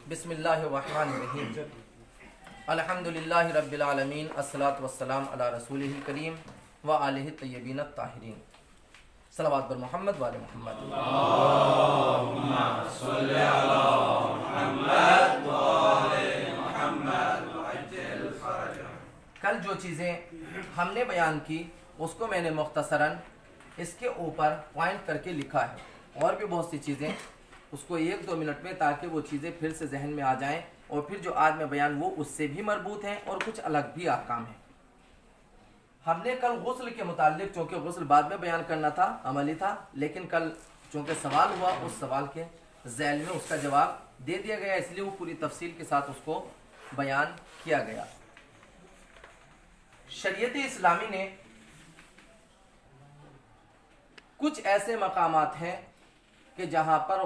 बिस्मिल्लाहिर्रहमानिर्रहीम। अल्हम्दुलिल्लाहि रब्बिल आलमीन, अस्सलातु वस्सलाम अला रसूलिहिल करीम व आलिहि तय्यबीन अत्ताहिरीन। सलावत बर मोहम्मद वाले मोहम्मद। अल्लाहुम्मा सल्लि अला मुहम्मद व आले मुहम्मद वअज्जिल फरजा। कल जो चीज़ें हमने बयान की उसको मैंने मुख्तसरन इसके ऊपर पॉइंट करके लिखा है, और भी बहुत सी चीज़ें उसको 1-2 मिनट में, ताकि वो चीज़ें फिर से जहन में आ जाएं, और फिर जो आज मैं बयान वो उससे भी मरबूत हैं और कुछ अलग भी अहकाम हैं। हमने कल गुस्ल के मुतालिक, चूँकि गुस्ल बाद में बयान करना था, अमली था, लेकिन कल चूँकि सवाल हुआ, उस सवाल के ज़ैल में उसका जवाब दे दिया गया, इसलिए वो पूरी तफसील के साथ उसको बयान किया गया। शरीयत इस्लामी ने कुछ ऐसे मकामात हैं कि जहाँ पर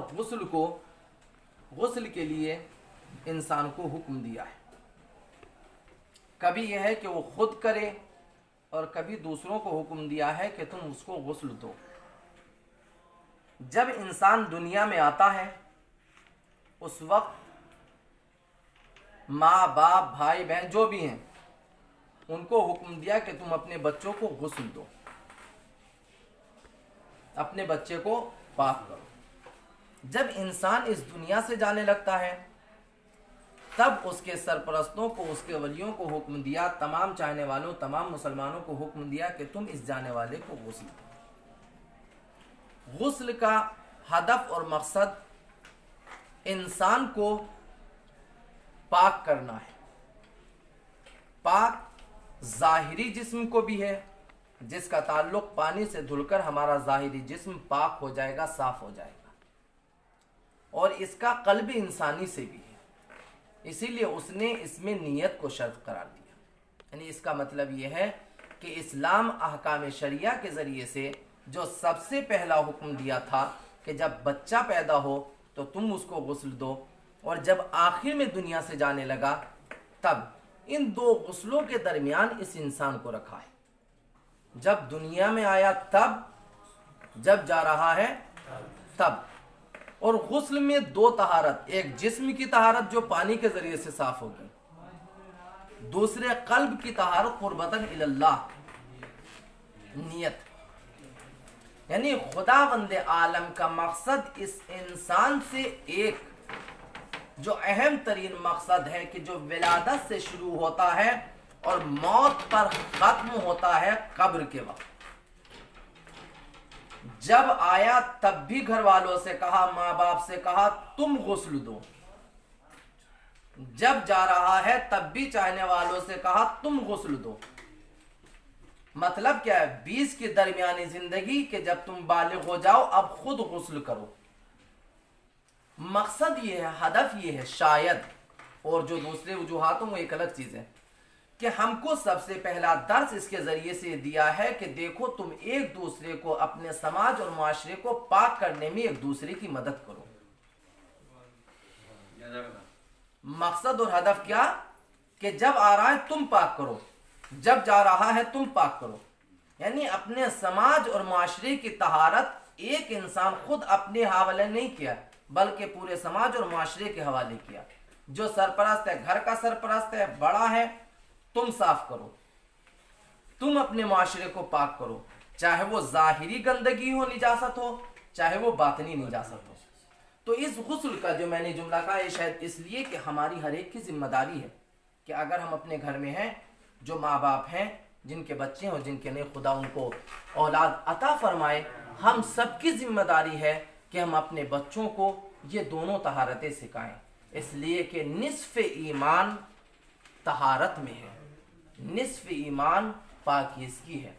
गुस्ल के लिए इंसान को हुक्म दिया है। कभी यह है कि वो खुद करे, और कभी दूसरों को हुक्म दिया है कि तुम उसको गुस्ल दो। जब इंसान दुनिया में आता है उस वक्त माँ बाप भाई बहन जो भी हैं उनको हुक्म दिया कि तुम अपने बच्चों को गुस्ल दो, अपने बच्चे को पाक करो। जब इंसान इस दुनिया से जाने लगता है तब उसके सरपरस्तों को, उसके वलियों को हुक्म दिया, तमाम चाहने वालों, तमाम मुसलमानों को हुक्म दिया कि तुम इस जाने वाले को गुस्ल दो। गुस्ल का हदफ और मकसद इंसान को पाक करना है। पाक ज़ाहिरी जिस्म को भी है, जिसका ताल्लुक पानी से धुलकर हमारा ज़ाहिरी जिस्म पाक हो जाएगा, साफ हो जाएगा, और इसका क़ल्ब इंसानी से भी है। इसीलिए उसने इसमें नियत को शर्त करार दिया। यानी इसका मतलब यह है कि इस्लाम अहकाम शरिया के ज़रिए से जो सबसे पहला हुक्म दिया था कि जब बच्चा पैदा हो तो तुम उसको गुस्ल दो, और जब आखिर में दुनिया से जाने लगा तब इन दो गुस्लों के दरमियान इस इंसान को रखा है। जब दुनिया में आया तब, जब जा रहा है तब। और गुस्ल में दो तहारत, एक जिस्म की तहारत जो पानी के जरिए से साफ होगी, दूसरे कल्ब की तहारत कुर्बतन इल्लाह, नियत। यानी खुदावंद आलम का मकसद इस इंसान से एक जो अहम तरीन मकसद है कि जो विलादत से शुरू होता है और मौत पर खत्म होता है कब्र के वक्त। जब आया तब भी घर वालों से कहा, माँ बाप से कहा तुम गुस्ल दो। जब जा रहा है तब भी चाहने वालों से कहा तुम गुस्ल दो। मतलब क्या है? 20 की दरमियानी जिंदगी के जब तुम बालिग हो जाओ अब खुद गुस्ल करो। मकसद ये है, हदफ ये है शायद, और जो दूसरे वजूहात वो एक अलग चीज है, कि हमको सबसे पहला दर्स इसके जरिए से दिया है कि देखो तुम एक दूसरे को, अपने समाज और माशरे को पाक करने में एक दूसरे की मदद करो। मकसद और हदफ क्या? कि जब आ रहा है तुम पाक करो, जब जा रहा है तुम पाक करो। यानी अपने समाज और माशरे की तहारत एक इंसान खुद अपने हवाले नहीं किया, बल्कि पूरे समाज और माशरे के हवाले किया। जो सरपरस्त है, घर का सरपरस्त है, बड़ा है, तुम साफ करो, तुम अपने माशरे को पाक करो, चाहे वो जाहिरी गंदगी हो, निजासत हो, चाहे वो बातनी निजासत हो। तो इस गुस्ल का जो मैंने जुमला कहा है शायद इसलिए कि हमारी हर एक की जिम्मेदारी है कि अगर हम अपने घर में हैं, जो माँ बाप हैं, जिनके बच्चे हैं और जिनके नहीं, खुदा उनको औलाद अता फरमाए, हम सबकी जिम्मेदारी है कि हम अपने बच्चों को ये दोनों तहारतें सिखाएं। इसलिए कि निस्फ़ ईमान तहारत में है, निस्फ़ ईमान पाकीज़गी है।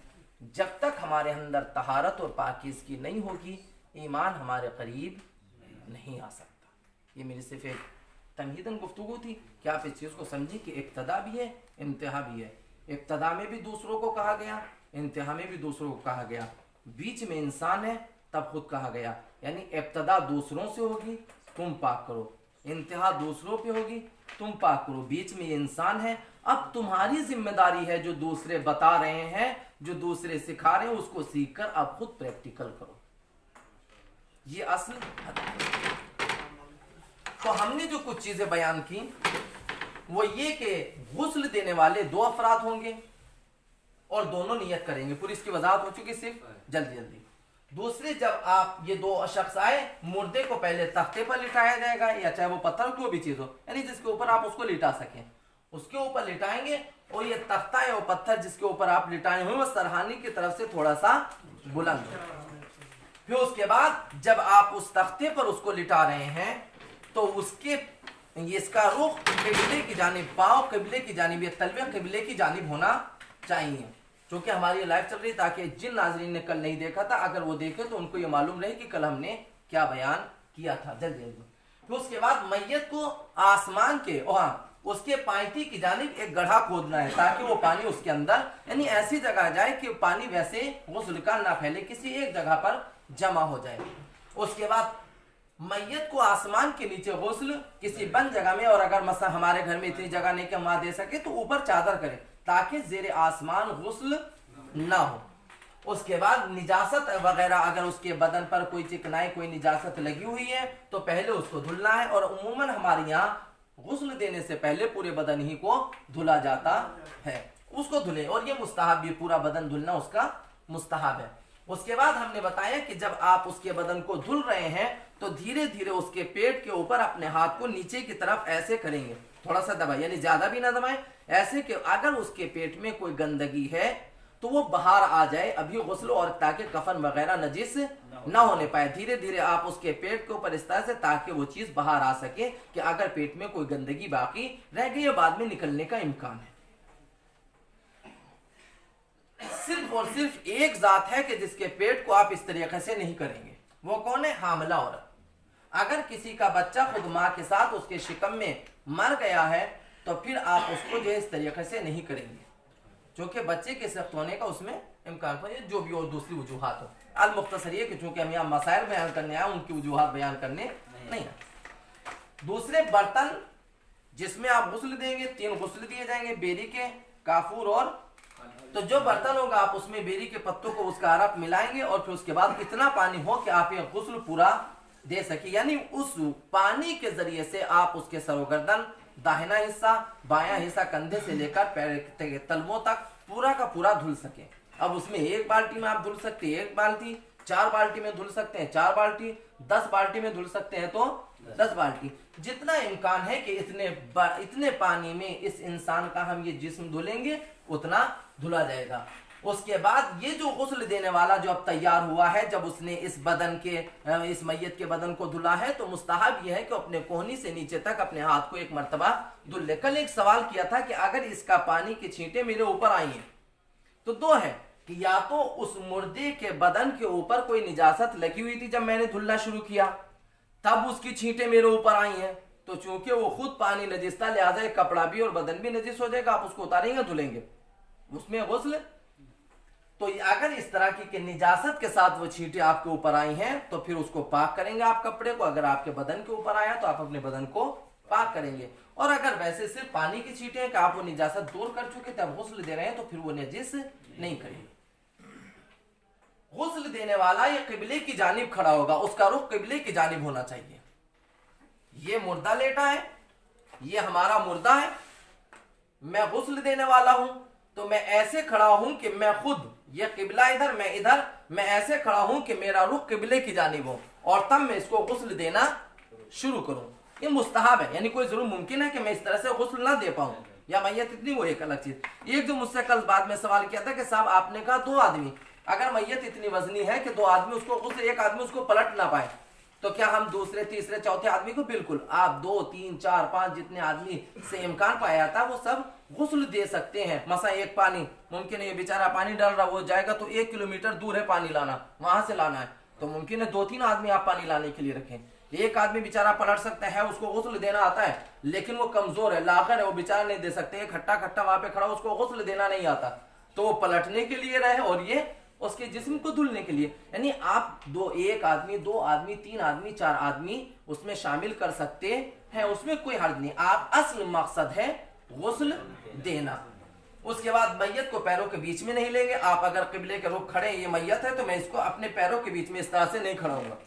जब तक हमारे अंदर तहारत और पाकीज़गी नहीं होगी, ईमान हमारे करीब नहीं आ सकता। ये मेरी सिर्फ एक तमहीदन गुफ्तगू थी कि आप इस चीज़ को समझें कि इब्तदा भी है, इंतहा भी है। इब्तदा में भी दूसरों को कहा गया, इंतहा में भी दूसरों को कहा गया, बीच में इंसान है तब खुद कहा गया। यानी इब्तदा दूसरों से होगी, तुम पाक करो, इंतहा दूसरों पे होगी, तुम पाक करो, बीच में ये इंसान है। अब तुम्हारी जिम्मेदारी है, जो दूसरे बता रहे हैं, जो दूसरे सिखा रहे हैं, उसको सीखकर अब खुद प्रैक्टिकल करो। ये असल तो हमने जो कुछ चीजें बयान की वो ये कि गुस्ल देने वाले 2 अफराद होंगे और दोनों नियत करेंगे। पूरी इसकी वजाहत हो चुकी, सिर्फ जल्दी जल्दी। दूसरे, जब आप ये 2 शख्स आए, मुर्दे को पहले तख्ते पर लिटाया जाएगा या चाहे वो पत्थर कोई भी चीज हो, यानी जिसके ऊपर आप उसको लिटा सकें, उसके ऊपर लिटाएंगे। और ये तख्ता या पत्थर जिसके ऊपर आप लिटाए हुए वो सरहानी की तरफ से थोड़ा सा बुलंद हो। फिर उसके बाद जब आप उस तख्ते पर उसको लिटा रहे हैं तो उसके इसका रुख किबले की जानिब, पाँव किबले की जानिब, या तलवे किबले की जानिब होना चाहिए। क्योंकि हमारी लाइफ चल रही, ताकि जिन नाजरीन ने कल नहीं देखा था, अगर वो देखे तो उनको ये मालूम रहे कि कल हमने क्या बयान किया था। जल्दी जल्दी। फिर उसके बाद मैयत को आसमान के उसके पाइती की जानिब एक गड्ढा खोदना है, ताकि वो पानी उसके अंदर, यानी ऐसी जगह जाए कि पानी वैसे गुस्ल का ना फैले, किसी एक जगह पर जमा हो जाए। उसके बाद मैयत को आसमान के नीचे गुस्ल किसी बंद जगह में, और अगर मसला हमारे घर में इतनी जगह नहीं कि हम वहां दे सके, तो ऊपर चादर करें ताकि जेर आसमान गुस्ल ना हो। उसके बाद निजासत वगैरह अगर उसके बदन पर कोई चिकनाई, कोई निजासत लगी हुई है तो पहले उसको धुलना है। और उमूमन हमारे यहाँ गुस्ल देने से पहले पूरे बदन ही को धुला जाता है, उसको धुले। और ये मुस्तहब भी, पूरा बदन धुलना उसका मुस्तहब है। उसके बाद हमने बताया कि जब आप उसके बदन को धुल रहे हैं तो धीरे धीरे उसके पेट के ऊपर अपने हाथ को नीचे की तरफ ऐसे करेंगे, थोड़ा सा दबाए, यानी ज्यादा भी ना दबाएं, ऐसे कि अगर उसके पेट में कोई गंदगी है तो वो बाहर आ जाए अभी गुस्ल, और ताकि कफन वगैरह नजिस ना होने पाए। धीरे धीरे आप उसके पेट के ऊपर इस तरह से, ताकि वो चीज बाहर आ सके कि अगर पेट में कोई गंदगी बाकी रह गई है बाद में निकलने का इम्कान है। सिर्फ और सिर्फ एक जात है कि जिसके पेट को आप इस तरीके से नहीं करेंगे, वो कौन है? हामिला औरत। अगर किसी का बच्चा खुद माँ के साथ उसके शिकम में मर गया है तो फिर आप उसको जो है इस तरीके से नहीं करेंगे, क्योंकि बच्चे के सख्त होने का उसमें इम्कान पर जो भी और दूसरी वजूहात हो। अल मुख्तसर ये कि चूंकि हम यहाँ मसाइल बयान करने आए, उनकी वजूहात बयान करने नहीं आए। दूसरे बर्तन जिसमें आप गुस्ल देंगे, 3 गुस्ल दिए जाएंगे, बेरी के, काफूर और, तो जो बर्तन होगा आप उसमें बेरी के पत्तों को उसका अरक मिलाएंगे और फिर उसके बाद इतना पानी हो कि आप ये गुस्ल पूरा दे सके, यानी उस पानी के जरिए से आप उसके सरोगर्दन, दाहिना हिस्सा, बायां हिस्सा, कंधे से लेकर पैर के तलवों तक पूरा का पूरा धुल सके। अब उसमें 1 बाल्टी में आप धुल सकते हैं 1 बाल्टी, 4 बाल्टी में धुल सकते हैं 4 बाल्टी, 10 बाल्टी में धुल सकते हैं तो 10 बाल्टी, जितना इम्कान है कि इतने पानी में इस इंसान का हम ये जिस्म धुलेंगे उतना धुला जाएगा। उसके बाद ये जो गुस्ल देने वाला जो अब तैयार हुआ है, जब उसने इस मैयत के बदन को धुला है, तो मुस्तहब यह है कि अपने कोहनी से नीचे तक अपने हाथ को 1 मरतबा धुल ले। कल एक सवाल किया था कि अगर इसका पानी की छींटे मेरे ऊपर आई हैं तो 2 है कि या तो उस मुर्दे के बदन के ऊपर कोई निजासत लगी हुई थी जब मैंने धुलना शुरू किया, तब उसकी छींटे मेरे ऊपर आई हैं, तो चूंकि वो खुद पानी नजिस था लिहाजा कपड़ा भी और बदन भी नजिस हो जाएगा, आप उसको उतारेंगे धुलेंगे, उसमें गुस्ल। तो अगर इस तरह की निजासत के साथ वो छींटे आपके ऊपर आई हैं तो फिर उसको पाक करेंगे आप कपड़े को। अगर आपके बदन के ऊपर आया तो आप अपने बदन को पाक करेंगे। और अगर वैसे सिर्फ पानी की छींटे हैं कि आप वो निजासत दूर कर चुके थे, अब गुस्ल दे रहे हैं, तो फिर वो नजिस नहीं करेंगे। गुस्ल देने वाला ये किबले की जानिब खड़ा होगा, उसका रुख किबले की जानिब होना चाहिए। ये मुर्दा लेटा है, ये हमारा मुर्दा है, मैं गुस्ल देने वाला हूं, तो मैं ऐसे खड़ा हूं कि मैं खुद, ये किबला इधर, मैं इधर, मैं ऐसे खड़ा हूं कि मेरा रुख किबले की जानिब हो, और तब मैं इसको गुस्ल देना शुरू करूं। ये मुस्तहब है, यानी कोई जरूर मुमकिन है कि मैं इस तरह से गुस्ल ना दे पाऊं या मैयत इतनी, वो एक अलग चीज। एक जो मुझसे कल बाद में सवाल किया था कि साहब आपने कहा 2 आदमी, अगर मैयत इतनी वजनी है कि 2 आदमी उसको गुस्ल, एक आदमी उसको पलट ना पाए, तो क्या हम दूसरे, तीसरे, चौथे आदमी को? बिल्कुल, आप 2, 3, 4, 5 जितने आदमी से इम्कान पाया था वो सब गुस्ल दे सकते हैं। मसा एक पानी मुमकिन है, ये बेचारा पानी डाल रहा, वो जाएगा तो 1 किलोमीटर दूर है पानी लाना, वहां से लाना है, तो मुमकिन है 2-3 आदमी आप पानी लाने के लिए रखें। एक आदमी बेचारा पलट सकता है, उसको गुस्ल देना आता है, लेकिन वो कमजोर है, लाकर है, वो बेचारा नहीं दे सकते, खट्टा खट्टा वहां पे खड़ा, उसको गुस्ल देना नहीं आता, तो वो पलटने के लिए रहे और ये उसके जिस्म को धुलने के लिए। यानी आप 1 आदमी, 2 आदमी, 3 आदमी, 4 आदमी उसमें शामिल कर सकते हैं, उसमें कोई हर्ज नहीं। आप असल मकसद है गुस्ल देना। उसके बाद मैयत को पैरों के बीच में नहीं लेंगे। आप अगर किबले के रुख खड़े, ये मैयत है, तो मैं इसको अपने पैरों के बीच में इस तरह से नहीं खड़ा हूंगा,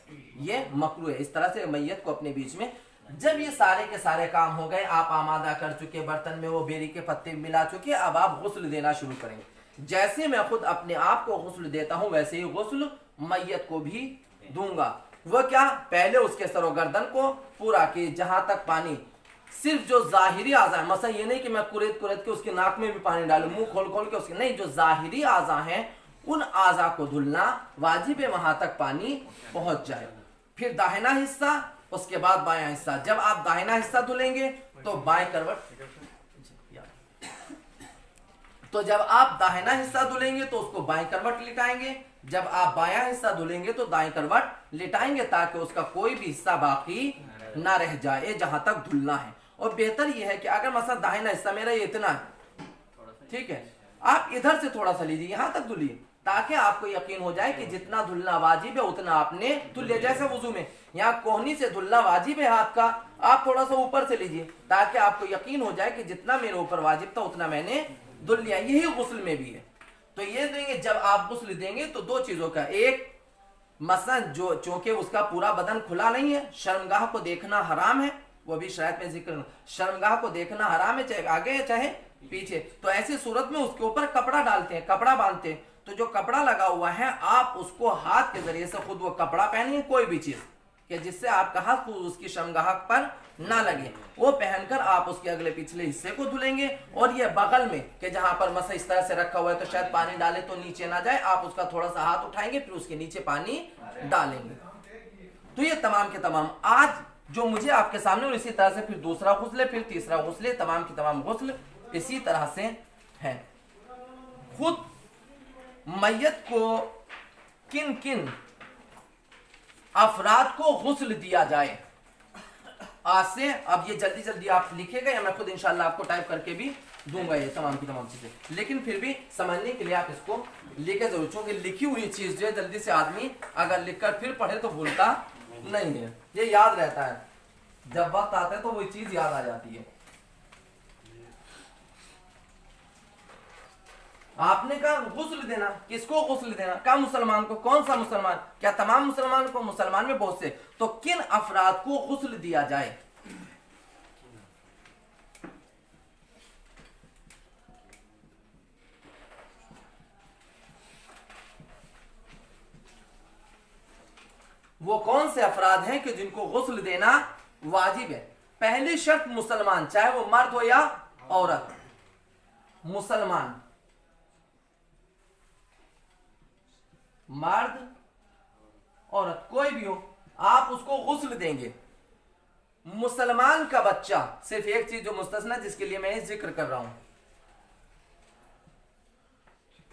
ये मकरूह है। इस तरह से मैयत को अपने बीच में जब ये सारे के सारे काम हो गए, आप आमादा कर चुके, बर्तन में वो बेरी के पत्ते मिला चुके, अब आप गुस्ल देना शुरू करेंगे। जैसे मैं खुद अपने आप को गुस्ल देता हूं वैसे ही गुस्ल मैयत को भी दूंगा। वो क्या, पहले उसके सरो गर्दन को पूरा कि जहां तक पानी, सिर्फ जो जाहिरी आज़ा है, मसला ये नहीं कि मैं कुरेद कुरेद के उसके नाक में भी पानी डालूं, मुंह खोल खोल के उसके, नहीं, जो जाहिरी आज़ा हैं उन आज़ा को धुलना वाजिब है, वहां तक पानी पहुंच जाए। फिर दाहिना हिस्सा, उसके बाद बायां हिस्सा। जब आप दाहिना हिस्सा धुलेंगे तो बाएं करवट, तो जब आप दाहिना हिस्सा धुलेंगे तो उसको बाएं करवट लिटाएंगे, जब आप बायां हिस्सा धुलेंगे तो दाएं करवट लिटाएंगे, ताकि उसका कोई भी हिस्सा बाकी ना रह जाए जहां तक धुलना है। और बेहतर यह है कि अगर मसला दाहिना हिस्सा मेरा ये इतना है, ठीक है, आप इधर से थोड़ा सा लीजिए, यहां तक धुलिए, ताकि आपको यकीन हो जाए कि जितना धुलना वाजिब है उतना आपने धुल लिया। जैसे वुजू में यहाँ कोहनी से धुलना वाजिब है हाथ का, आप थोड़ा सा ऊपर से लीजिए, ताकि आपको यकीन हो जाए कि जितना मेरे ऊपर वाजिब था उतना मैंने धुल लिया। यही गुस्ल में भी है। तो ये देंगे, जब आप गुस्ल देंगे तो दो चीजों का, एक मसलन जो चूंकि उसका पूरा बदन खुला नहीं है, शर्मगाह को देखना हराम है, वो भी शरीयत में जिक्र, शर्मगाह को देखना हराम है, चाहे आगे चाहे पीछे। तो ऐसी सूरत में उसके ऊपर कपड़ा डालते हैं, कपड़ा बांधते हैं। तो जो कपड़ा लगा हुआ है आप उसको हाथ के जरिए से खुद वो कपड़ा पहनिए, कोई भी चीज कि जिससे आपका हाथ उसकी शर्मगाह पर ना लगे, वो पहनकर आप उसके अगले पिछले हिस्से को धुलेंगे। और ये बगल में कि जहां पर मसा इस तरह से रखा हुआ है तो शायद पानी डाले तो नीचे ना जाए, आप उसका थोड़ा सा हाथ उठाएंगे, फिर उसके नीचे पानी डालेंगे। तो ये तमाम के तमाम आज जो मुझे आपके सामने, और इसी तरह से फिर दूसरा गुस्ल, फिर तीसरा गुस्ल, तमाम की तमाम गुस्ल इसी तरह से है। खुद मैयत को किन किन अफराद को गुस्ल दिया जाए, आज से अब ये जल्दी जल्दी आप लिखेगा या मैं खुद इंशाल्लाह आपको टाइप करके भी दूंगा ये तमाम की तमाम चीजें, लेकिन फिर भी समझने के लिए आप इसको लिखे जरूर, क्योंकि लिखी हुई चीज जो है जल्दी से आदमी अगर लिखकर फिर पढ़े तो भूलता नहीं है, ये याद रहता है, जब वक्त आता है तो वो चीज याद आ जाती है। आपने कहा गुस्ल देना, किसको गुस्ल देना, क्या मुसलमान को, कौन सा मुसलमान, क्या तमाम मुसलमान को, मुसलमान में बहुत से, तो किन अफराद को गुस्ल दिया जाए। वो कौन से अफराद हैं कि जिनको गुस्ल देना वाजिब है। पहली शर्त मुसलमान, चाहे वो मर्द हो या औरत, मुसलमान, मर्द औरत कोई भी हो, आप उसको गुस्ल देंगे। मुसलमान का बच्चा, सिर्फ एक चीज जो मुस्तस्ना जिसके लिए मैं जिक्र कर रहा हूं,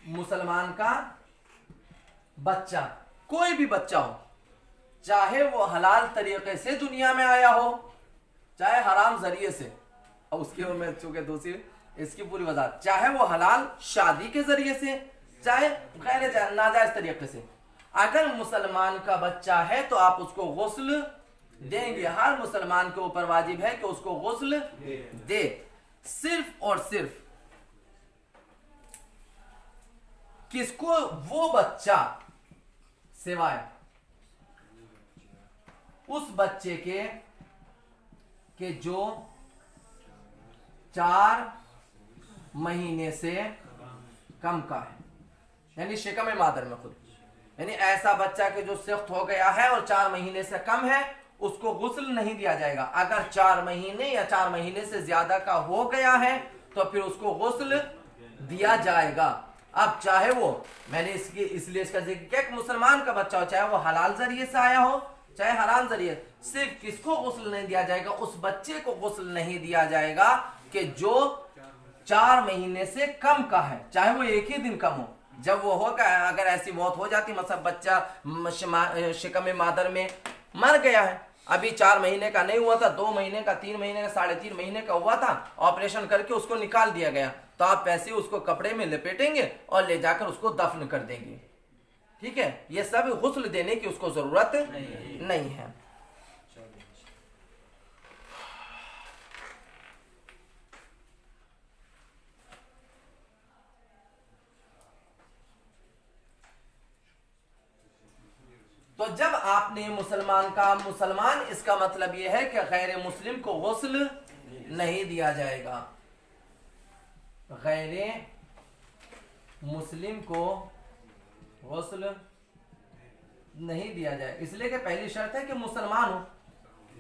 मुसलमान का बच्चा, कोई भी बच्चा हो, चाहे वो हलाल तरीके से दुनिया में आया हो, चाहे हराम जरिए से, और उसकी मैं चूंकि दूसरी इसकी पूरी वजह, चाहे वो हलाल शादी के जरिए से, चाहे गैर नाजायज तरीके से, अगर मुसलमान का बच्चा है तो आप उसको गुस्ल देंगे। हर मुसलमान के ऊपर वाजिब है कि उसको गुस्ल दे। सिर्फ और सिर्फ किसको, वो बच्चा सिवाय उस बच्चे के जो 4 महीने से कम का है, यानी शिकम मादर में खुद, यानी ऐसा बच्चा के जो सख्त हो गया है और 4 महीने से कम है, उसको गुस्ल नहीं दिया जाएगा। अगर 4 महीने या 4 महीने से ज्यादा का हो गया है तो फिर उसको गुस्ल दिया जाएगा। अब चाहे वो, मैंने इसकी इसलिए इसका जिक्र किया कि मुसलमान का बच्चा हो, चाहे वो हलाल जरिए से आया हो चाहे हराम जरिए, सिर्फ किसको गुस्ल नहीं दिया जाएगा, उस बच्चे को गुस्ल नहीं दिया जाएगा कि जो 4 महीने से कम का है, चाहे वो एक ही दिन कम हो। जब वो होगा, अगर ऐसी मौत हो जाती, मतलब बच्चा शिकम मादर में मर गया है, अभी 4 महीने का नहीं हुआ था, 2 महीने का, 3 महीने का, 3.5 महीने का हुआ था, ऑपरेशन करके उसको निकाल दिया गया, तो आप वैसे उसको कपड़े में लपेटेंगे और ले जाकर उसको दफन कर देंगे। ठीक है, ये सब गुस्ल देने की उसको जरूरत नहीं है। तो जब आपने मुसलमान का, मुसलमान इसका मतलब यह है कि गैर मुस्लिम को गुस्ल नहीं दिया जाएगा, गैर मुस्लिम को गुस्ल नहीं दिया जाए, इसलिए कि पहली शर्त है कि मुसलमान हो।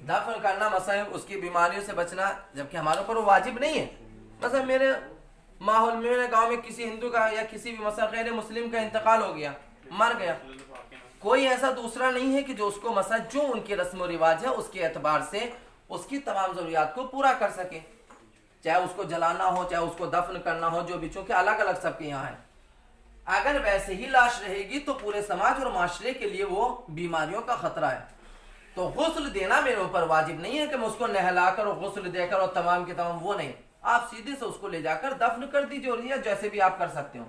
दफन करना मसला उसकी बीमारियों से बचना, जबकि हमारे ऊपर वो वाजिब नहीं है। मतलब मेरे माहौल में, मेरे गांव में किसी हिंदू का या किसी भी मसला गैर मुस्लिम का इंतकाल हो गया, मर गया, कोई ऐसा दूसरा नहीं है कि जो उसको मसला जो उनके रस्म रिवाज है उसके एतबार से उसकी तमाम जरूरियात को पूरा कर सके, चाहे उसको जलाना हो, चाहे उसको दफन करना हो, जो भी, चूंकि अलग अलग सबके यहाँ है। अगर वैसे ही लाश रहेगी तो पूरे समाज और माशरे के लिए वो बीमारियों का खतरा है। तो गुस्ल देना मेरे ऊपर वाजिब नहीं है कि मैं उसको नहलाकर और गुस्ल देकर और तमाम के तमाम, वो नहीं, आप सीधे से उसको ले जाकर दफन कर दीजिए, और जैसे भी आप कर सकते हो,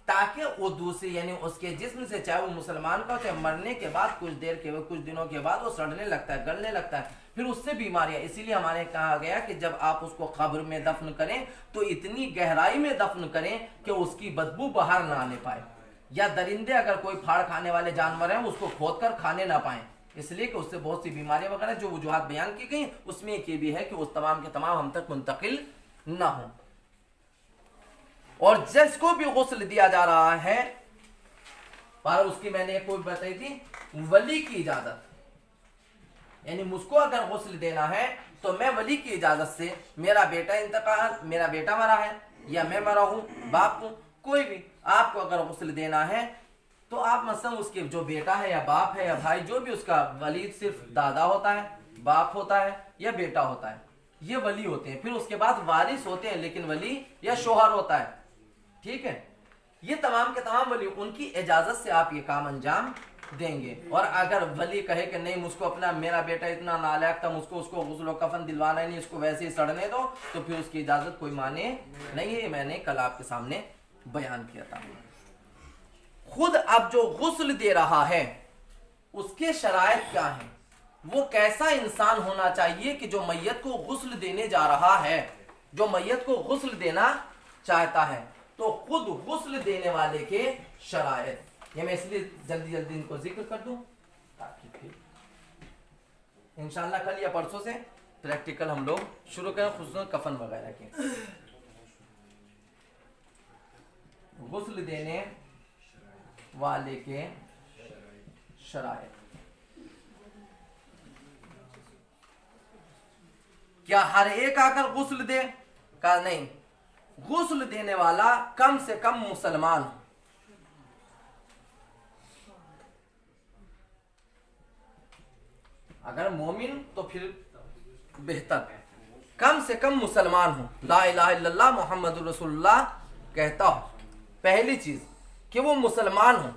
ताकि वो दूसरी यानी उसके जिस्म से, चाहे वो मुसलमान का, चाहे मरने के बाद कुछ देर के, कुछ दिनों के बाद वो सड़ने लगता है, गलने लगता है, फिर उससे बीमारियां। इसीलिए हमारे कहा गया कि जब आप उसको कब्र में दफन करें तो इतनी गहराई में दफन करें कि उसकी बदबू बाहर ना आने पाए, या दरिंदे अगर कोई फाड़ खाने वाले जानवर हैं उसको खोद कर खाने ना पाए, इसलिए कि उससे बहुत सी बीमारियां वगैरह जो वजूहात बयान की गई, उसमें एक ये भी है कि उस तमाम के तमाम हम तक मुंतकिल ना हो। और जिसको भी गुस्ल दिया जा रहा है, पर उसकी मैंने एक कोई बताई थी, वली की इजाजत, यानी मुझको अगर गुस्ल देना है तो मैं वली की इजाजत से, मेरा बेटा इंतकाल, मेरा बेटा मरा है या मैं मरा हूं, बाप हूं, कोई भी, आपको अगर गुस्ल देना है तो आप मसलन उसके जो बेटा है या बाप है या भाई, जो भी उसका वली, सिर्फ दादा होता है, बाप होता है या बेटा होता है, ये वली होते हैं। फिर उसके बाद वारिस होते हैं, लेकिन वली या शोहर होता है, ठीक है। ये तमाम के तमाम वली, उनकी इजाजत से आप ये काम अंजाम देंगे। और अगर वली कहे कि नहीं, मुझको अपना, मेरा बेटा इतना नालायक था, मुझको उसको गुस्ल और कफन दिलवाना ही नहीं, इसको वैसे ही सड़ने दो, तो फिर उसकी इजाजत कोई माने नहीं है। मैंने कल आपके सामने बयान किया था। खुद अब जो गुस्ल दे रहा है उसके शराइत क्या है, वो कैसा इंसान होना चाहिए कि जो मैयत को गुस्ल देने जा रहा है, जो मैयत को गुस्ल देना चाहता है, तो खुद गुस्ल देने वाले के शराइत, ये मैं इसलिए जल्दी जल्दी इनको जिक्र कर दूं ताकि फिर इंशाल्लाह कल या परसों से प्रैक्टिकल हम लोग शुरू करें, खुसूसन कफन वगैरह के। गुस्ल देने वाले के शराइत, क्या हर एक आकर गुस्ल दे? का नहीं, गुस्ल देने वाला कम से कम मुसलमान हो। अगर मोमिन तो फिर बेहतर, कम से कम मुसलमान हो, ला इलाहा इल्लल्लाह मुहम्मदुर रसूलुल्लाह कहता हो। पहली चीज कि वो मुसलमान हो।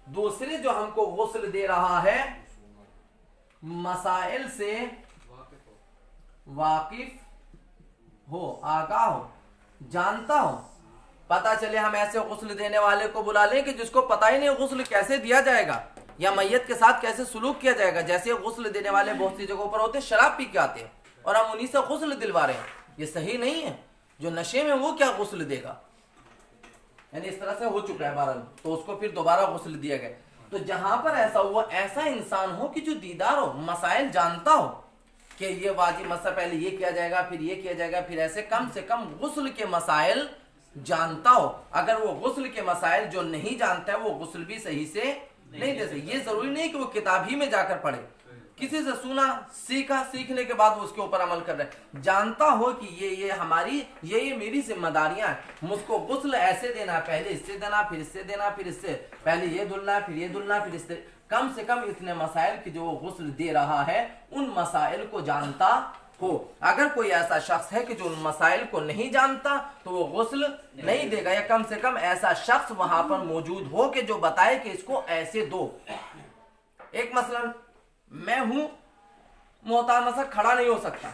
दूसरे, जो हमको गुस्ल दे रहा है मसाइल से वाकिफ हो, आगाह हो, जानता हो। पता चले हम ऐसे गुस्ल देने वाले को बुला लें कि जिसको पता ही नहीं गुस्ल कैसे दिया जाएगा या मैयत के साथ कैसे सुलूक किया जाएगा। जैसे गुस्ल देने वाले बहुत सी जगहों पर होते हैं, शराब पी के आते हैं और हम उन्हीं से गुस्ल दिलवा रहे हैं, ये सही नहीं है। जो नशे में वो क्या गुस्ल देगा, यानी इस तरह से हो चुका है बहरहाल, तो उसको फिर दोबारा गुस्ल दिया गया। तो जहां पर ऐसा हुआ, ऐसा इंसान हो कि जो दीदार हो, मसाइल जानता हो कि ये वाजिब मसला पहले ये किया जाएगा, फिर ये किया जाएगा, फिर ऐसे, कम से कम गुस्ल के मसाइल जानता हो। अगर वो गुस्ल के मसाइल जो नहीं जानता है, वो गुस्ल भी सही से नहीं दे सकते। ये जरूरी नहीं कि वो किताब ही में जाकर पढ़े, किसी से सुना, सीखा, सीखने के बाद वो उसके ऊपर अमल कर रहे हैं। जानता हो कि ये हमारी, ये मेरी जिम्मेदारियां हैं, मुझको गुस्ल ऐसे देना, पहले इससे देना, फिर इससे देना, फिर इससे, पहले ये धुलना, फिर ये धुलना, फिर इससे, कम से कम इतने मसाइल की जो वो गुस्ल दे रहा है, उन मसाइल को जानता हो। अगर कोई ऐसा शख्स है कि जो उन मसाइल को नहीं जानता, तो वो गुस्ल नहीं देगा, या कम से कम ऐसा शख्स वहां पर मौजूद हो कि जो बताए कि इसको ऐसे दो। एक मसलन मैं हूं मोहताज, मसला खड़ा नहीं हो सकता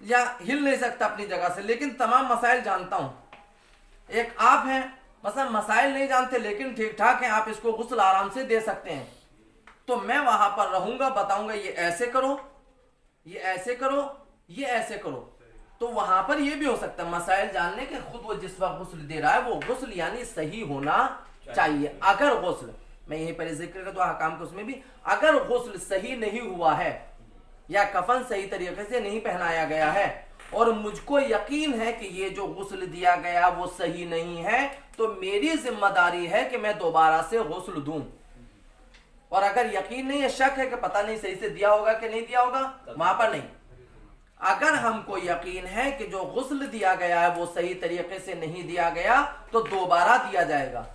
या हिल नहीं सकता अपनी जगह से, लेकिन तमाम मसाइल जानता हूं। एक आप हैं, मसलन मसाइल नहीं जानते लेकिन ठीक ठाक हैं, आप इसको गुस्ल आराम से दे सकते हैं, तो मैं वहां पर रहूंगा, बताऊंगा ये ऐसे करो, ये ऐसे करो, ये ऐसे करो। तो वहां पर ये भी हो सकता है मसाइल जानने के, खुद वो जिस वक्त गुस्ल दे रहा है वो गुस्ल यानी सही होना चाहिए। अगर गुस्ल मैं यहीं पर जिक्र कर दूं अहकाम को, उसमें भी अगर गुस्ल सही नहीं हुआ है या कफन सही तरीके से नहीं पहनाया गया है और मुझको यकीन है कि ये जो गुस्ल दिया गया वो सही नहीं है, तो मेरी जिम्मेदारी है कि मैं दोबारा से गुस्ल दूं। और अगर यकीन नहीं है, शक है कि पता नहीं सही से दिया होगा कि नहीं दिया होगा, वहां पर नहीं। अगर हमको यकीन है कि जो गुस्ल दिया गया है वो सही तरीके से नहीं दिया गया तो दोबारा दिया जाएगा।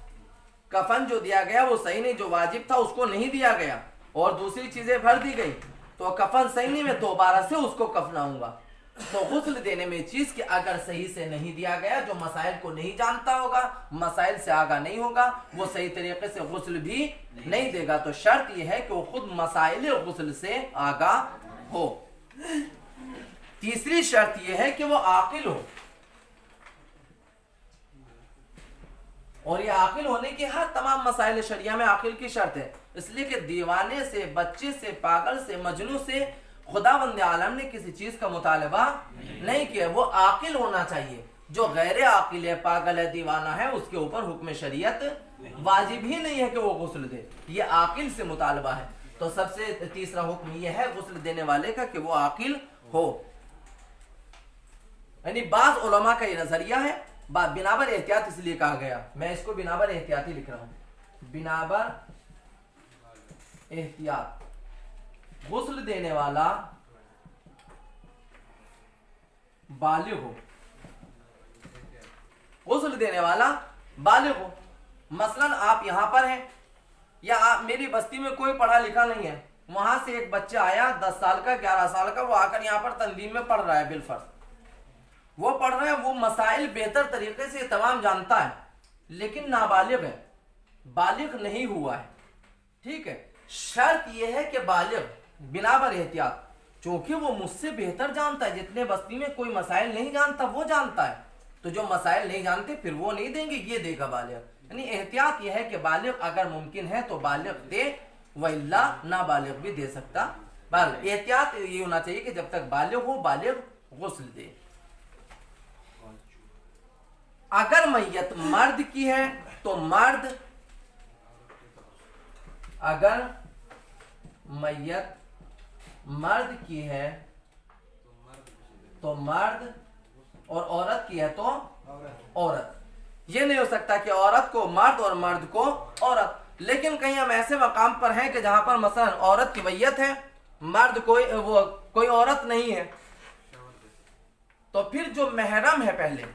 कफन जो दिया गया वो सही नहीं, जो वाजिब था उसको नहीं दिया गया और दूसरी चीजें भर दी गई, तो कफन सही नहीं, मैं दोबारा से उसको कफनाऊंगा। तो गुस्ल देने में चीज कि अगर सही से नहीं दिया गया, जो मसाइल को नहीं जानता होगा, मसाइल से आगा नहीं होगा, वो सही तरीके से गुस्ल भी नहीं देगा। तो शर्त यह है कि वो खुद मसाइल गुस्ल से आगा हो। तीसरी शर्त यह है कि वो आकिल हो, और ये आकिल होने की हर तमाम मसाइल शरिया में आकिल की शर्त है, इसलिए कि दीवाने से, बच्चे से, पागल से, मजनू से खुदावंद आलम ने किसी चीज का मुतालबा नहीं किया। वो आकिल होना चाहिए। जो गैर आकिल है, पागल है, दीवाना है, उसके ऊपर हुक्म शरीयत वाजिब ही नहीं है कि वो गुस्ल दे, ये आकिल से मुतालबा है। तो सबसे तीसरा हुक्म यह है गुस्ल देने वाले का कि वो आकिल हो। यानी बाज उलमा का ये नजरिया है, बिनाबर एहतियात इसलिए कहा गया, मैं इसको बिनाबर एहतियाती लिख रहा हूं, बिनाबर एहतियात, गुस्ल देने वाला बालिग हो, गुस्ल देने वाला बालिग हो। मसलन आप यहां पर हैं या आप, मेरी बस्ती में कोई पढ़ा लिखा नहीं है, वहां से एक बच्चा आया 10 साल का, 11 साल का, वो आकर यहां पर तंजीम में पढ़ रहा है, बिलफर्ज वो पढ़ रहा है, वो मसाइल बेहतर तरीके से तमाम जानता है, लेकिन नाबालिग है, बालिग नहीं हुआ है। ठीक है, शर्त यह है कि बालिग बिनाबर एहतियात, क्योंकि वो मुझसे बेहतर जानता है, जितने बस्ती में कोई मसाइल नहीं जानता वो जानता है, तो जो मसाइल नहीं जानते फिर वो नहीं देंगे, ये देगा बालिग। यानी एहतियात यह है कि बालिग अगर मुमकिन है तो बालिग दे, वइल्ला नाबालिग भी दे सकता। बहरहाल एहतियात ये होना चाहिए कि जब तक बालिग हो, बालिग गुस्ल दे। अगर मैयत मर्द की है तो मर्द, अगर मैयत मर्द की है तो मर्द, और औरत की है तो औरत। ये नहीं हो सकता कि औरत को मर्द और मर्द को औरत। लेकिन कहीं हम ऐसे मकाम पर हैं कि जहां पर मसलन औरत की मैयत है, मर्द कोई औरत नहीं है, तो फिर जो महरम है, पहले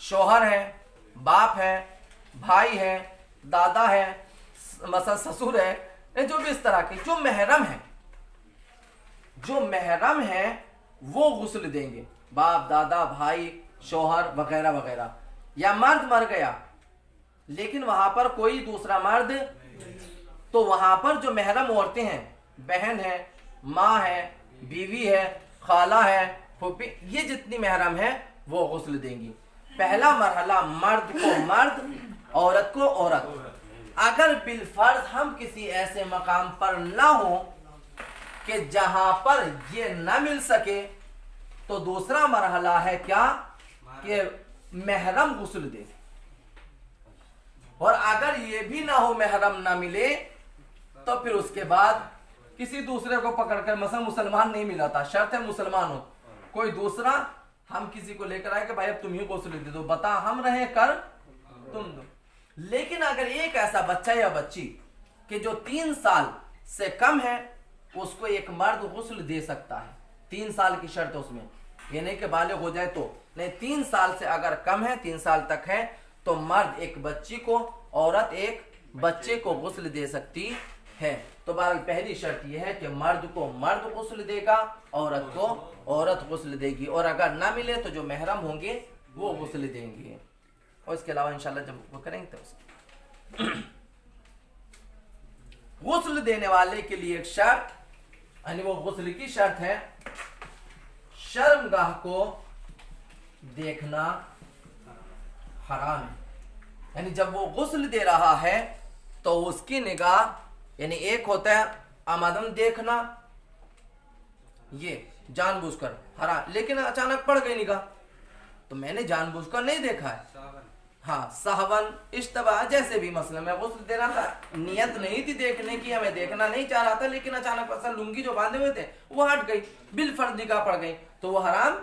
शौहर है, बाप है, भाई है, दादा है, मसलन ससुर है, जो भी इस तरह के जो महरम है, जो महरम है वो गुस्ल देंगे, बाप, दादा, भाई, शौहर वगैरह वगैरह। या मर्द मर गया लेकिन वहां पर कोई दूसरा मर्द, तो वहां पर जो महरम औरतें हैं, बहन है, माँ है, बीवी है, खाला है, फूफी, ये जितनी महरम है वो गुस्ल देंगी। पहला मरहला मर्द को मर्द, औरत को औरत। अगर बिलफर्ज हम किसी ऐसे मकाम पर ना हो कि जहां पर ये ना मिल सके, तो दूसरा मरहला है क्या कि महरम गुस्ल दे। और अगर ये भी ना हो, महरम ना मिले, तो फिर उसके बाद किसी दूसरे को पकड़कर, मसलन मुसलमान नहीं मिला था, शर्त है मुसलमान हो, कोई दूसरा, हम किसी को लेकर आए कि भाई अब तुम ही गुस्ल दे दो, बता हम रहे कर तुम दो। लेकिन अगर एक ऐसा बच्चा या बच्ची कि जो 3 साल से कम है, उसको एक मर्द गुस्ल दे सकता है। 3 साल की शर्त है उसमें, ये नहीं कि बालिग हो जाए तो नहीं, 3 साल से अगर कम है, 3 साल तक है, तो मर्द एक बच्ची को, औरत एक बच्चे को गुस्ल दे सकती है। तो बहरहाल पहली शर्त यह है कि मर्द को मर्द गुस्ल देगा, औरत को औरत गुस्ल देगी, और अगर ना मिले तो जो महरम होंगे वो गुस्ल देंगे। और इसके अलावा इंशाल्लाह जब वो करेंगे तो गुस्ल देने वाले के लिए एक शर्त, यानी वो गुस्ल की शर्त है, शर्मगाह को देखना हराम है। यानी जब वो गुस्ल दे रहा है तो उसकी निगाह, यानी एक होता है आमदम देखना, ये जानबूझकर हराम, लेकिन अचानक पड़ गई निगाह, तो मैंने जानबूझकर नहीं देखा है, हाँ, सहवन इश्तबा, जैसे भी मसला मैं गुस्ल दे रहा था, नियत नहीं थी देखने की, हमें देखना नहीं चाह रहा था, लेकिन अचानक पसंद लुंगी जो बांधे हुए थे वो हट गई, बिल फर्ज निगाह पड़ गई, तो वो हराम,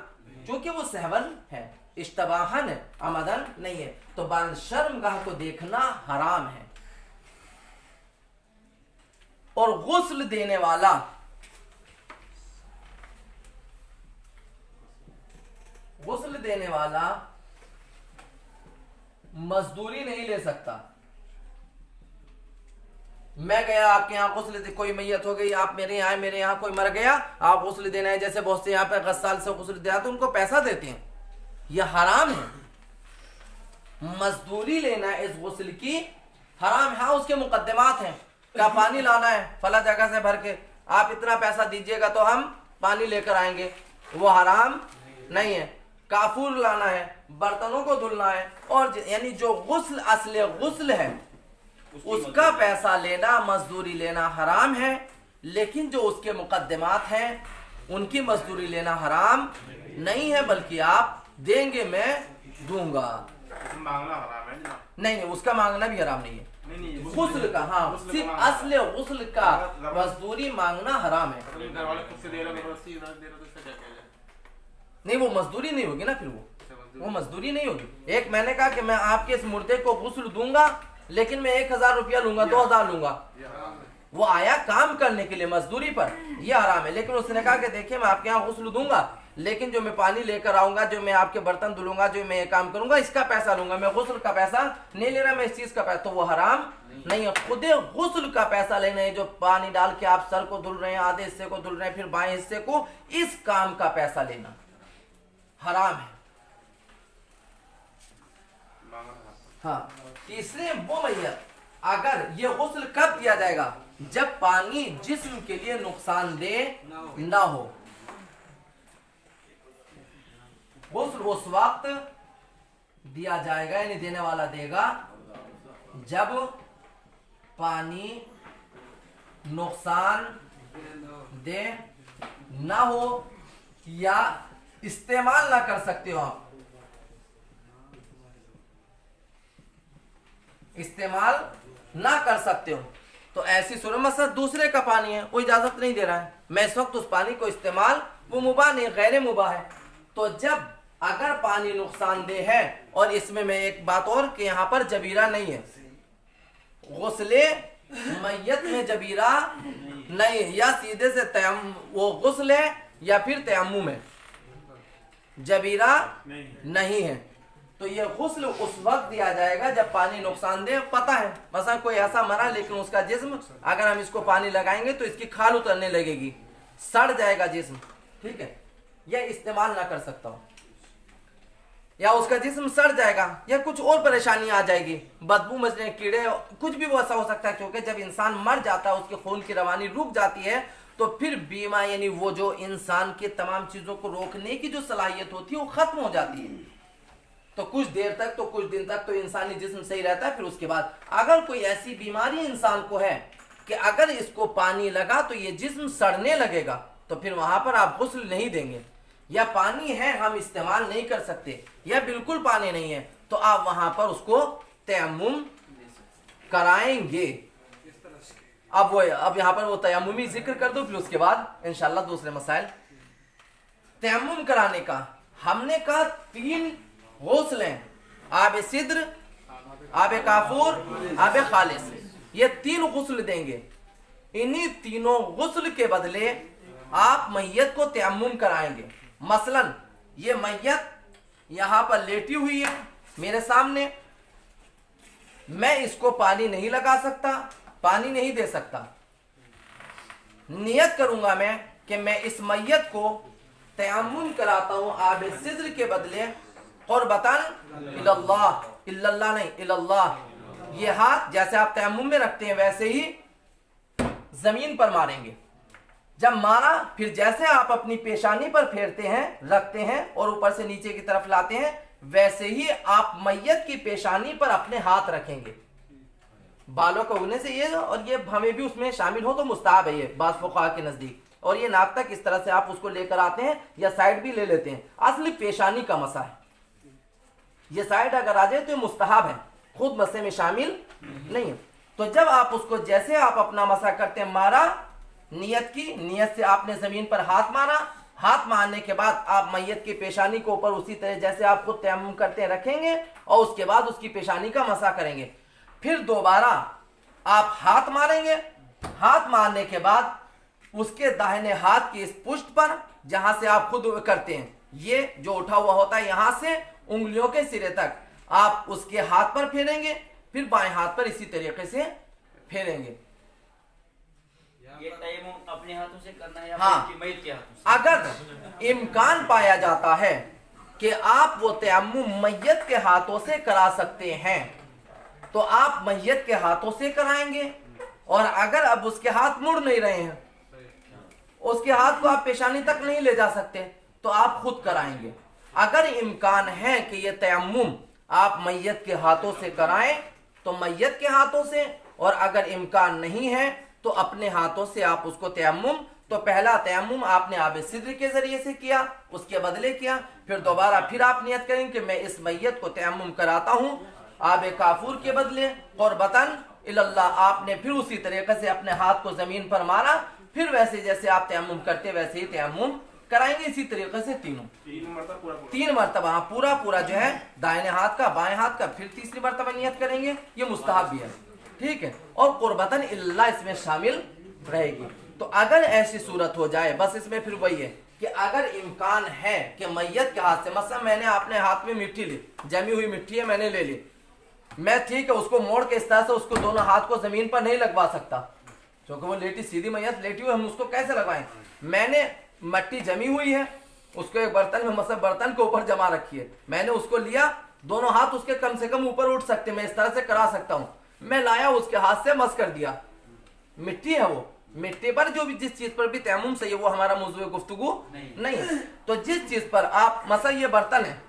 क्योंकि वो सहवन है, इश्तबाहन है, अमदन नहीं है। तो बाल शर्मगाह को देखना हराम है। और गुस्ल देने वाला मजदूरी नहीं ले सकता। मैं गया आपके यहाँ गुस्ल, कोई मैयत हो गई, आप मेरे यहाँ आए, मेरे यहाँ कोई मर गया, आप गुस्ल देना है, जैसे बहुत से यहाँ पे गस्साल से गुस्ल दिया तो उनको पैसा देते हैं, यह हराम है। मजदूरी लेना इस गुस्ल की हराम है। हाँ, उसके मुकद्दमात हैं, क्या पानी लाना है फला जगह से भर के, आप इतना पैसा दीजिएगा तो हम पानी लेकर आएंगे, वो हराम नहीं है। काफूर लाना है, बर्तनों को धुलना है, और यानी जो गुस्ल असले गुस्ल है उसका पैसा लेना, मजदूरी लेना हराम है। लेकिन जो उसके मुकद्दमात हैं उनकी मजदूरी लेना हराम नहीं है, बल्कि आप देंगे, मैं दूंगा। मांगना हराम है ना? नहीं, उसका मांगना भी हराम नहीं है। गुस्ल का, हाँ, सिर्फ असले गुस्ल का मजदूरी मांगना हराम है। नहीं, वो मजदूरी नहीं होगी ना, फिर वो मजदूरी नहीं होगी। एक मैंने कहा कि मैं आपके इस मुर्दे को गुस्ल दूंगा, लेकिन मैं 1000 रुपया लूंगा, 2000 लूंगा, वो आया काम करने के लिए मजदूरी पर, यह हराम है। लेकिन उसने कहा कि देखिए मैं आपके यहाँ गुस्ल दूंगा, लेकिन जो मैं पानी लेकर आऊंगा, जो मैं आपके बर्तन धुलूंगा, जो मैं ये काम करूंगा, इसका पैसा लूंगा, मैं गुस्ल का पैसा नहीं ले रहा, मैं इस चीज का पैसा, तो वो हराम नहीं है। खुद गुस्ल का पैसा लेना है, जो पानी डाल के आप सर को धुल रहे हैं, आधे हिस्से को धुल रहे हैं, फिर बाएं हिस्से को, इस काम का पैसा लेना हराम है। हाँ, तीसरे वो मैयत, अगर ये गुस्ल कब किया जाएगा? जब पानी जिस्म के लिए नुकसानदेह ना हो। गुस्ल उस वक्त दिया जाएगा, यानी देने वाला देगा, जब पानी नुकसान दे ना हो या इस्तेमाल ना कर सकते हो आप, इस्तेमाल ना कर सकते हो, तो ऐसी सूरत में दूसरे का पानी है, वो इजाजत नहीं दे रहा है, मैं इस वक्त उस पानी को इस्तेमाल, वो मुबाह नहीं, गैर मुबाह है। तो जब अगर पानी नुकसानदेह है, और इसमें मैं एक बात और कि यहाँ पर जबीरा नहीं है, गुस्ले मैयत में जबीरा नहीं है, या सीधे से वो गुस्ल है या फिर तयम्मुम है, जबीरा नहीं है। तो ये गुस्ल उस वक्त दिया जाएगा जब पानी नुकसानदेह पता है, मसलन कोई ऐसा मरा लेकिन उसका जिस्म, अगर हम इसको पानी लगाएंगे तो इसकी खाल उतरने लगेगी, सड़ जाएगा जिस्म, ठीक है, या इस्तेमाल ना कर सकता हूं, या उसका जिस्म सड़ जाएगा, या कुछ और परेशानी आ जाएगी, बदबू मचने, कीड़े, कुछ भी वो ऐसा हो सकता है। क्योंकि जब इंसान मर जाता है, उसके खून की रवानी रुक जाती है, तो फिर बीमा, यानी वो जो इंसान के तमाम चीजों को रोकने की जो सलाहियत होती है वो खत्म हो जाती है। तो कुछ देर तक, तो कुछ दिन तक तो इंसानी जिस्म सही रहता है, फिर उसके बाद अगर कोई ऐसी बीमारी इंसान को है कि अगर इसको पानी लगा तो ये जिस्म सड़ने लगेगा, तो फिर वहां पर आप गुस्ल नहीं देंगे। या पानी है, हम इस्तेमाल नहीं कर सकते, या बिल्कुल पानी नहीं है, तो आप वहां पर उसको तयम्मुम कराएंगे। अब यहाँ पर वो तयम्मुमी जिक्र कर दो, फिर उसके बाद इंशाल्लाह दूसरे मसाइल। तयम्मुम कराने का हमने कहा 3 गुस्ल हैं, आब सिद्र, आब काफूर, आब खालिस, ये 3 गुस्ल देंगे। इन्हीं तीनों गुस्ल के बदले आप मैयत को तयम्मुम कराएंगे। मसलन ये मैयत यहां पर लेटी हुई है मेरे सामने, मैं इसको पानी नहीं लगा सकता, पानी नहीं दे सकता, नियत करूंगा मैं कि मैं इस मैयत को तयम्मुम कराता हूं आब सिद्र के बदले, क़ुर्बतन इल्लल्लाह, इल्लल्लाह नहीं, इल्लल्लाह। ये हाथ जैसे आप तयम्मुम में रखते हैं वैसे ही जमीन पर मारेंगे। जब मारा, फिर जैसे आप अपनी पेशानी पर फेरते हैं, रखते हैं और ऊपर से नीचे की तरफ लाते हैं, वैसे ही आप मैयत की पेशानी पर अपने हाथ रखेंगे। बालों को उगने से ये, और ये हमें भी उसमें शामिल हो तो मुस्ताहब है ये बाज़ फुक़हा के नजदीक। और ये नाक तक इस तरह से आप उसको लेकर आते हैं, या साइड भी ले लेते हैं, असली पेशानी का मसा है। ये साइड अगर आ जाए तो ये मुस्तहब है, खुद मसे में शामिल नहीं है। तो जब आप उसको जैसे आप अपना मसा करते हैं, मारा, नियत की, नियत से आपने जमीन पर हाथ मारा, हाथ मारने के बाद आप मैयत की पेशानी को ऊपर उसी तरह जैसे आप खुद तयम्मुम करते हैं रखेंगे और उसके बाद उसकी पेशानी का मसा करेंगे। फिर दोबारा आप हाथ मारेंगे, हाथ मारने के बाद उसके दाहिने हाथ की इस पुष्ट पर जहां से आप खुद करते हैं, ये जो उठा हुआ होता है यहां से उंगलियों के सिरे तक आप उसके हाथ पर फेरेंगे, फिर बाएं हाथ पर इसी तरीके से फेरेंगे। ये तयम्मुम अपने हाथों से करना है या हाँ, मैयत के हाथों से? अगर इम्कान पाया जाता है कि आप वो तयम्मुम मैयत के हाथों से करा सकते हैं तो आप मैयत के हाथों से कराएंगे, और अगर अब उसके हाथ मुड़ नहीं रहे हैं, उसके हाथ को आप पेशानी तक नहीं ले जा सकते, तो आप खुद कराएंगे। अगर इम्कान है कि ये तयम्मुम आप मैयत के हाथों से कराएं तो मैयत के हाथों से, और अगर इम्कान नहीं है तो अपने हाथों से आप उसको तयम्मुम, तो पहला तयम्मुम आपने आब सिद्र के जरिए से किया, उसके बदले किया, फिर दोबारा फिर आप नियत करेंगे कि मैं इस मैयत को तयम्मुम कराता हूं आब काफूर के बदले कुर्बतन इल्लाह, आपने फिर उसी तरीके से अपने हाथ को जमीन पर मारा, फिर वैसे जैसे आप तयम्मुम करते वैसे ही तयम्मुम कराएंगे। इसी तरीके से तीन मरतबा पूरा पूरा जो है दाहिने हाथ का, बाएं हाथ का, फिर तीसरी मरतबा नियत करेंगे। ये मुस्तहब भी है, ठीक है, और कुर्बतन इल्लाह इसमें शामिल रहेगी। तो अगर ऐसी सूरत हो जाए, बस इसमें फिर वही है कि अगर इम्कान है कि मैयत के हाथ से, मतलब मैंने अपने हाथ में मिट्टी ली, जमी हुई मिट्टी है, मैंने ले ली, मैं ठीक है उसको मोड़ के इस तरह से उसको दोनों हाथ को जमीन पर नहीं लगवा सकता क्योंकि वो लेटी सीधी मैयत लेटी हुई, हम उसको कैसे लगवाएं। मैंने मिट्टी जमी हुई है, उसको एक बर्तन में, मतलब बर्तन के ऊपर जमा रखी है, मैंने उसको लिया, दोनों हाथ उसके कम से कम ऊपर उठ सकते, मैं इस तरह से करा सकता हूँ। मैं लाया, उसके हाथ से मस कर दिया, मिट्टी है वो, मिट्टी पर जो भी जिस चीज पर भी तयम्मुम सही है वो हमारा मौजूद गुफ्तगू नहीं है। तो जिस चीज पर आप, मसा ये बर्तन है,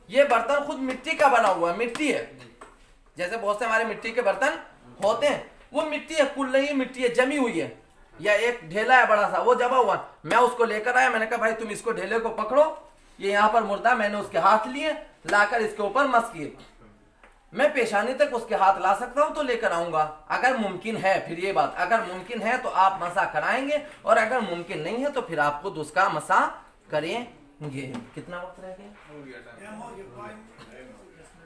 ये बर्तन खुद मिट्टी का बना हुआ है, मिट्टी है, जैसे बहुत से हमारे मिट्टी के बर्तन होते हैं, वो मिट्टी है, कुल नहीं मिट्टी है, जमी हुई है, या एक ढेला है बड़ा सा, वो जमा हुआ, मैं उसको लेकर आया, मैंने कहा भाई तुम इसको ढेले को पकड़ो, ये यहाँ पर मुर्दा, मैंने उसके हाथ लिए, लाकर इसके ऊपर मस किए, मैं पेशानी तक उसके हाथ ला सकता हूं तो लेकर आऊंगा। अगर मुमकिन है, फिर ये बात, अगर मुमकिन है तो आप मसा कराएंगे, और अगर मुमकिन नहीं है तो फिर आप खुद उसका मसा करेंगे। कितना वक्त रह गया?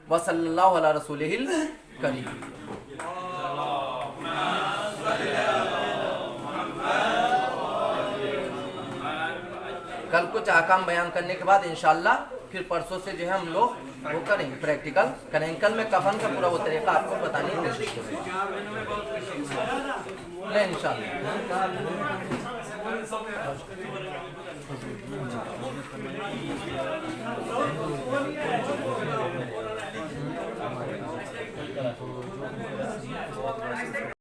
वसल्लल्लाहु अला रसूलिहिल करीम। कल कुछ आकाम बयान करने के बाद इंशाल्लाह फिर परसों से जो है हम लोग वो करेंगे, प्रैक्टिकल करेंगे। कल मैं कफन का पूरा वो तरीका आपको बताने की कोशिश करूँगा इंशाल्लाह।